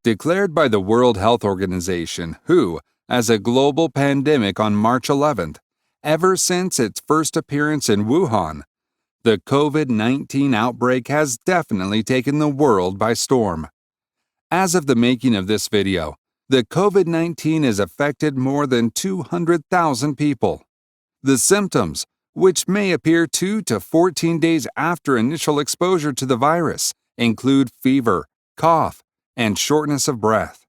declared by the World Health Organization, WHO, as a global pandemic on March 11th, ever since its first appearance in Wuhan. The COVID-19 outbreak has definitely taken the world by storm. As of the making of this video, the COVID-19 has affected more than 200,000 people. The symptoms, which may appear 2 to 14 days after initial exposure to the virus, include fever, cough, and shortness of breath.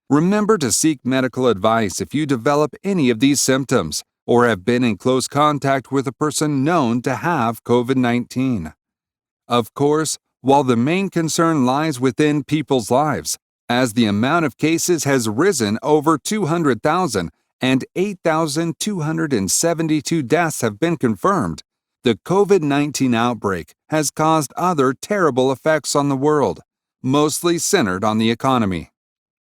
Remember to seek medical advice if you develop any of these symptoms or have been in close contact with a person known to have COVID-19. Of course, while the main concern lies within people's lives, as the amount of cases has risen over 200,000 and 8,272 deaths have been confirmed, the COVID-19 outbreak has caused other terrible effects on the world, mostly centered on the economy.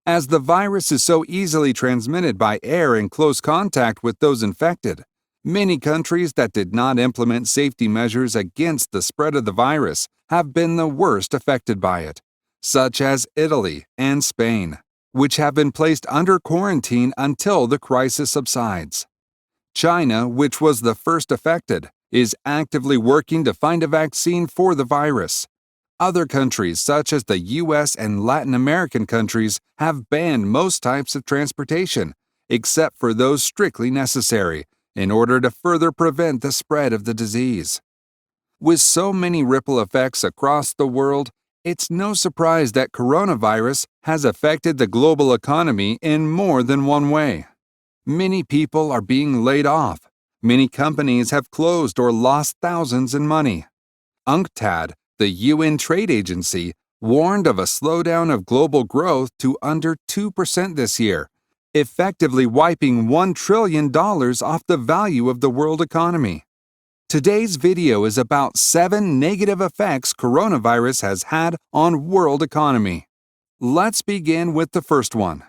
As the virus is so easily transmitted by air in close contact with those infected, many countries that did not implement safety measures against the spread of the virus have been the worst affected by it, such as Italy and Spain, which have been placed under quarantine until the crisis subsides. China, which was the first affected, is actively working to find a vaccine for the virus. Other countries, such as the U.S. and Latin American countries, have banned most types of transportation, except for those strictly necessary, in order to further prevent the spread of the disease. With so many ripple effects across the world, it's no surprise that coronavirus has affected the global economy in more than one way. Many people are being laid off. Many companies have closed or lost thousands in money. UNCTAD, the UN trade agency, warned of a slowdown of global growth to under 2% this year, effectively wiping $1 trillion off the value of the world economy. Today's video is about 7 negative effects coronavirus has had on world economy. Let's begin with the first one.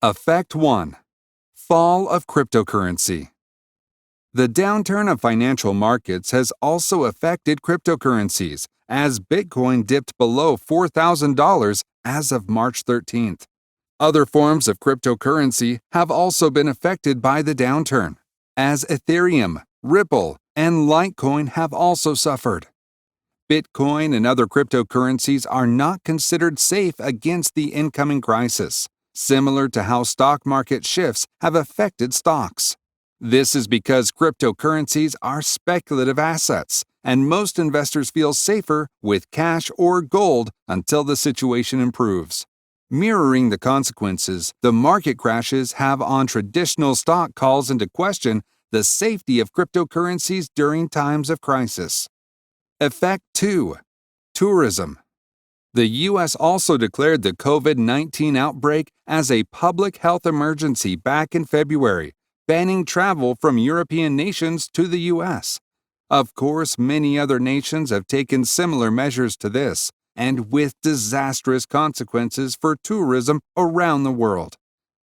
Effect 1. Fall of cryptocurrency. The downturn of financial markets has also affected cryptocurrencies, as Bitcoin dipped below $4,000 as of March 13th. Other forms of cryptocurrency have also been affected by the downturn, as Ethereum, Ripple, and Litecoin have also suffered. Bitcoin and other cryptocurrencies are not considered safe against the incoming crisis, similar to how stock market shifts have affected stocks. This is because cryptocurrencies are speculative assets, and most investors feel safer with cash or gold until the situation improves. Mirroring the consequences the market crashes have on traditional stock calls into question the safety of cryptocurrencies during times of crisis. Effect 2. Tourism. The U.S. also declared the COVID-19 outbreak as a public health emergency back in February, banning travel from European nations to the U.S. Of course, many other nations have taken similar measures to this, and with disastrous consequences for tourism around the world.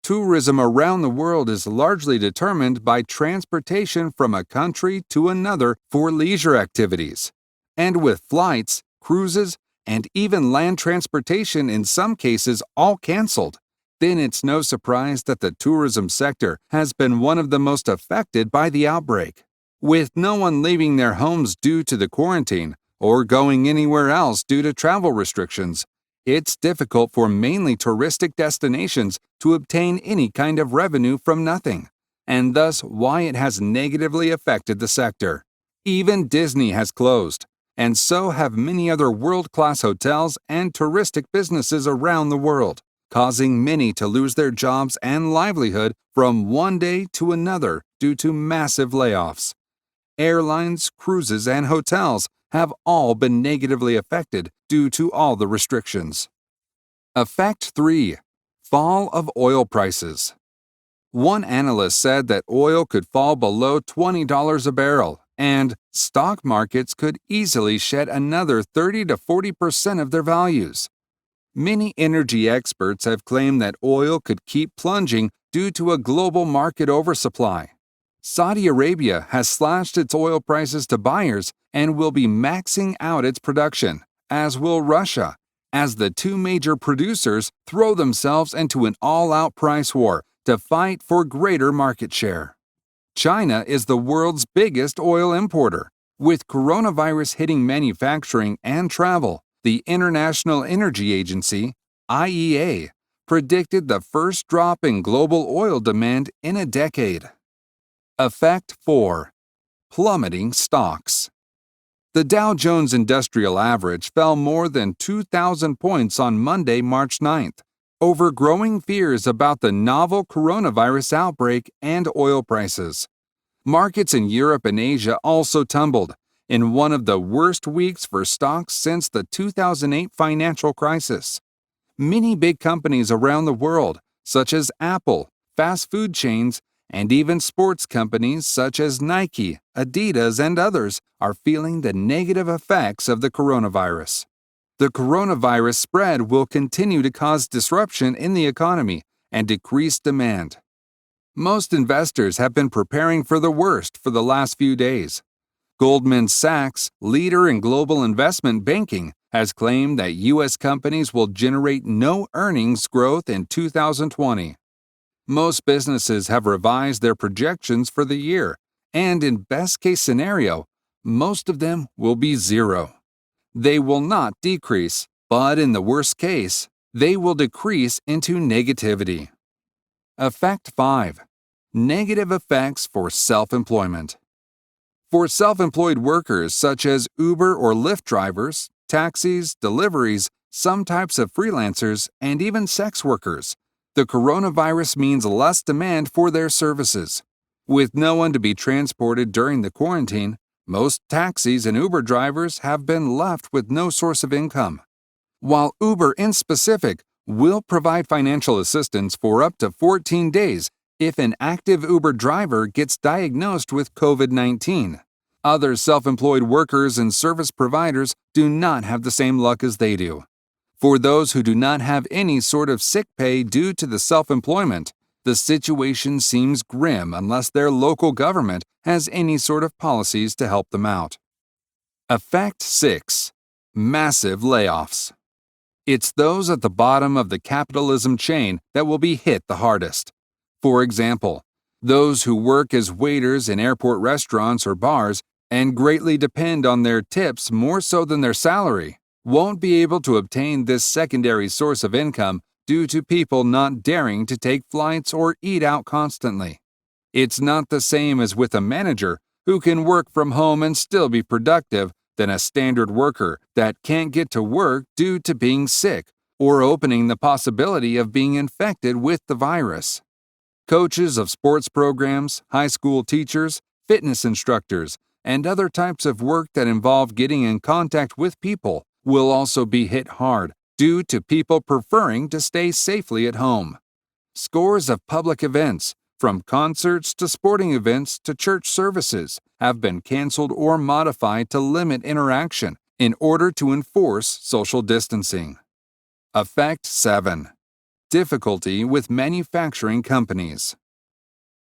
Tourism around the world is largely determined by transportation from a country to another for leisure activities. And with flights, cruises, and even land transportation in some cases all canceled, then it's no surprise that the tourism sector has been one of the most affected by the outbreak. With no one leaving their homes due to the quarantine or going anywhere else due to travel restrictions, it's difficult for mainly touristic destinations to obtain any kind of revenue from nothing, and thus why it has negatively affected the sector. Even Disney has closed, and so have many other world-class hotels and touristic businesses around the world, causing many to lose their jobs and livelihood from one day to another due to massive layoffs. Airlines, cruises, and hotels have all been negatively affected due to all the restrictions. Effect 3. Fall of oil prices. One analyst said that oil could fall below $20 a barrel, and stock markets could easily shed another 30 to 40% of their values. Many energy experts have claimed that oil could keep plunging due to a global market oversupply. Saudi Arabia has slashed its oil prices to buyers and will be maxing out its production, as will Russia, as the two major producers throw themselves into an all-out price war to fight for greater market share. China is the world's biggest oil importer. With coronavirus hitting manufacturing and travel, the International Energy Agency, IEA, predicted the first drop in global oil demand in a decade. Effect 4. Plummeting stocks. The Dow Jones Industrial Average fell more than 2,000 points on Monday, March 9th, over growing fears about the novel coronavirus outbreak and oil prices. Markets in Europe and Asia also tumbled, in one of the worst weeks for stocks since the 2008 financial crisis. Many big companies around the world, such as Apple, fast food chains, and even sports companies such as Nike, Adidas, and others, are feeling the negative effects of the coronavirus. The coronavirus spread will continue to cause disruption in the economy and decrease demand. Most investors have been preparing for the worst for the last few days. Goldman Sachs, leader in global investment banking, has claimed that U.S. companies will generate no earnings growth in 2020. Most businesses have revised their projections for the year, and in best-case scenario, most of them will be zero. They will not decrease, but in the worst case, they will decrease into negativity. Effect 5. Negative effects for self-employment. For self-employed workers such as Uber or Lyft drivers, taxis, deliveries, some types of freelancers, and even sex workers, the coronavirus means less demand for their services. With no one to be transported during the quarantine, most taxis and Uber drivers have been left with no source of income. While Uber in specific will provide financial assistance for up to 14 days if an active Uber driver gets diagnosed with COVID-19. Other self-employed workers and service providers do not have the same luck as they do. For those who do not have any sort of sick pay due to the self-employment, the situation seems grim unless their local government has any sort of policies to help them out. Effect 6. Massive layoffs. It's those at the bottom of the capitalism chain that will be hit the hardest. For example, those who work as waiters in airport restaurants or bars and greatly depend on their tips more so than their salary won't be able to obtain this secondary source of income due to people not daring to take flights or eat out constantly. It's not the same as with a manager who can work from home and still be productive than a standard worker that can't get to work due to being sick or opening the possibility of being infected with the virus. Coaches of sports programs, high school teachers, fitness instructors, and other types of work that involve getting in contact with people will also be hit hard due to people preferring to stay safely at home. Scores of public events, from concerts to sporting events to church services, have been canceled or modified to limit interaction in order to enforce social distancing. Effect 7. Difficulty with manufacturing companies.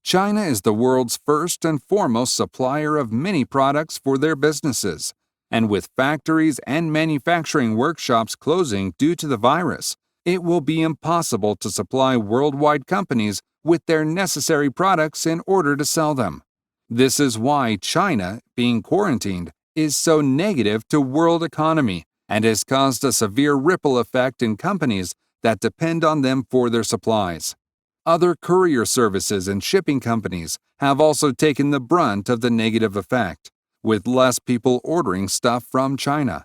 China is the world's first and foremost supplier of many products for their businesses, and with factories and manufacturing workshops closing due to the virus, it will be impossible to supply worldwide companies with their necessary products in order to sell them. This is why China, being quarantined, is so negative to world economy and has caused a severe ripple effect in companies that depend on them for their supplies. Other courier services and shipping companies have also taken the brunt of the negative effect, with less people ordering stuff from China.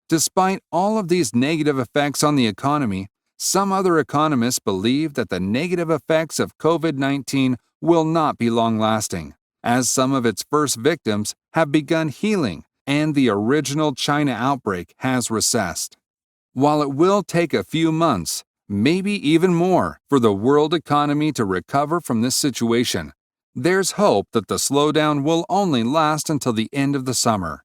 Despite all of these negative effects on the economy, some other economists believe that the negative effects of COVID-19 will not be long-lasting, as some of its first victims have begun healing and the original China outbreak has recessed. While it will take a few months, maybe even more, for the world economy to recover from this situation, there's hope that the slowdown will only last until the end of the summer.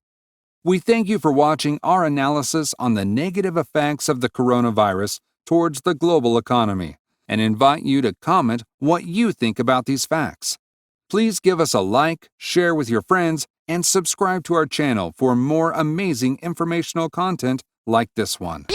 We thank you for watching our analysis on the negative effects of the coronavirus towards the global economy and invite you to comment what you think about these facts. Please give us a like, share with your friends, and subscribe to our channel for more amazing informational content like this one.